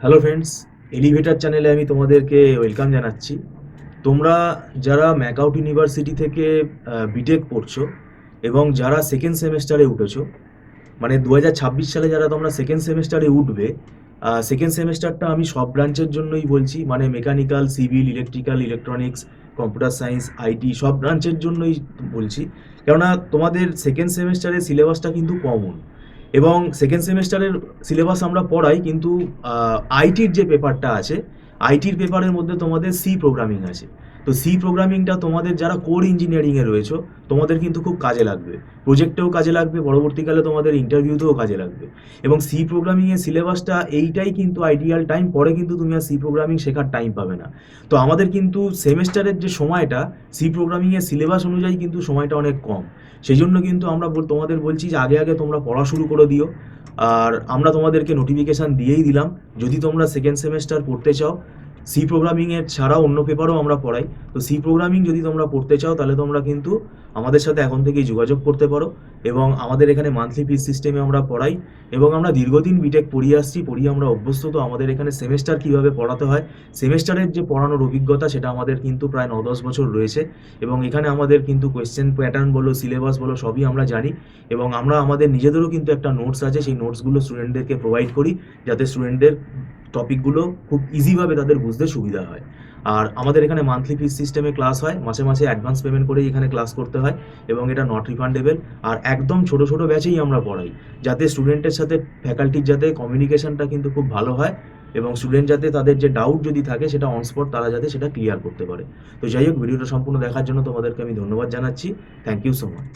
Hello friends, elevator চ্যানেলে আমি তোমাদেরকে ওয়েলকাম জানাচ্ছি। তোমরা যারা ম্যাকআউট ইউনিভার্সিটি থেকে বিটেক পড়ছো এবং যারা সেকেন্ড সেমেস্টারে উঠেছো, মানে 2026 সালে যারা তোমরা সেকেন্ড সেমেস্টারে উঠবে, সেকেন্ড সেমেস্টারটা আমি সব ব্রাঞ্চের জন্যই বলছি, মানে mechanical, civil, electrical, electronics, computer science, IT সব ব্রাঞ্চের জন্যই বলছি। কেননা তোমাদের সেকেন্ড সেমেস্টারের সিলেবাসটা কিন্তু কমন, এবং সেকেন্ড সেমেস্টারের সিলেবাস আমরা পড়াই, কিন্তু আইটির যে পেপারটা আছে, আইটির পেপারের মধ্যে তোমাদের সি প্রোগ্রামিং আছে। তো সি প্রোগ্রামিংটা তোমাদের যারা কোর ইঞ্জিনিয়ারিংয়ে রয়েছো তোমাদের কিন্তু খুব কাজে লাগবে, প্রজেক্টেও কাজে লাগবে, পরবর্তীকালে তোমাদের ইন্টারভিউতেও কাজে লাগবে। এবং সি প্রোগ্রামিংয়ের সিলেবাসটা এইটাই কিন্তু আইডিয়াল টাইম, পরে কিন্তু তুমি আর সি প্রোগ্রামিং শেখার টাইম পাবে না। তো আমাদের কিন্তু সেমেস্টারের যে সময়টা সি প্রোগ্রামিংয়ের সিলেবাস অনুযায়ী কিন্তু সময়টা অনেক কম। সেই জন্য কিন্তু আমরা তোমাদের বলছি যে আগে আগে তোমরা পড়া শুরু করে দিও। আর আমরা তোমাদেরকে নোটিফিকেশান দিয়েই দিলাম, যদি তোমরা সেকেন্ড সেমেস্টার পড়তে চাও, সি প্রোগ্রামিংয়ের ছাড়াও অন্য পেপারও আমরা পড়াই। তো সি প্রোগ্রামিং যদি তোমরা পড়তে চাও তাহলে তোমরা কিন্তু আমাদের সাথে এখন থেকেই যোগাযোগ করতে পারো। এবং আমাদের এখানে মান্থলি ফিস সিস্টেমে আমরা পড়াই, এবং আমরা দীর্ঘদিন বিটেক পড়িয়ে আসছি, পড়িয়ে আমরা অভ্যস্ত। তো আমাদের এখানে সেমেস্টার কীভাবে পড়াতে হয়, সেমেস্টারের যে পড়ানোর অভিজ্ঞতা সেটা আমাদের কিন্তু প্রায় 9-10 বছর রয়েছে। এবং এখানে আমাদের কিন্তু কোয়েশ্চেন প্যাটার্ন বলো, সিলেবাস বলো, সবই আমরা জানি। এবং আমরা আমাদের নিজেদেরও কিন্তু একটা নোটস আছে, সেই নোটসগুলো স্টুডেন্টদেরকে প্রোভাইড করি, যাতে স্টুডেন্টদের টপিকগুলো খুব ইজিভাবে তাদের বুঝতে সুবিধা হয়। আর আমাদের এখানে মান্থলি ফিস সিস্টেমে ক্লাস হয়, মাসে মাসে অ্যাডভান্স পেমেন্ট করেই এখানে ক্লাস করতে হয়, এবং এটা নট রিফান্ডেবল। আর একদম ছোট ছোট ব্যাচেই আমরা পড়াই, যাতে স্টুডেন্টের সাথে ফ্যাকাল্টির যাতে কমিউনিকেশনটা কিন্তু খুব ভালো হয়, এবং স্টুডেন্ট যাতে তাদের যে ডাউট যদি থাকে সেটা অন স্পট তারা যাতে সেটা ক্লিয়ার করতে পারে। তো যাই হোক, ভিডিওটা সম্পূর্ণ দেখার জন্য তোমাদেরকে আমি ধন্যবাদ জানাচ্ছি। Thank you so much.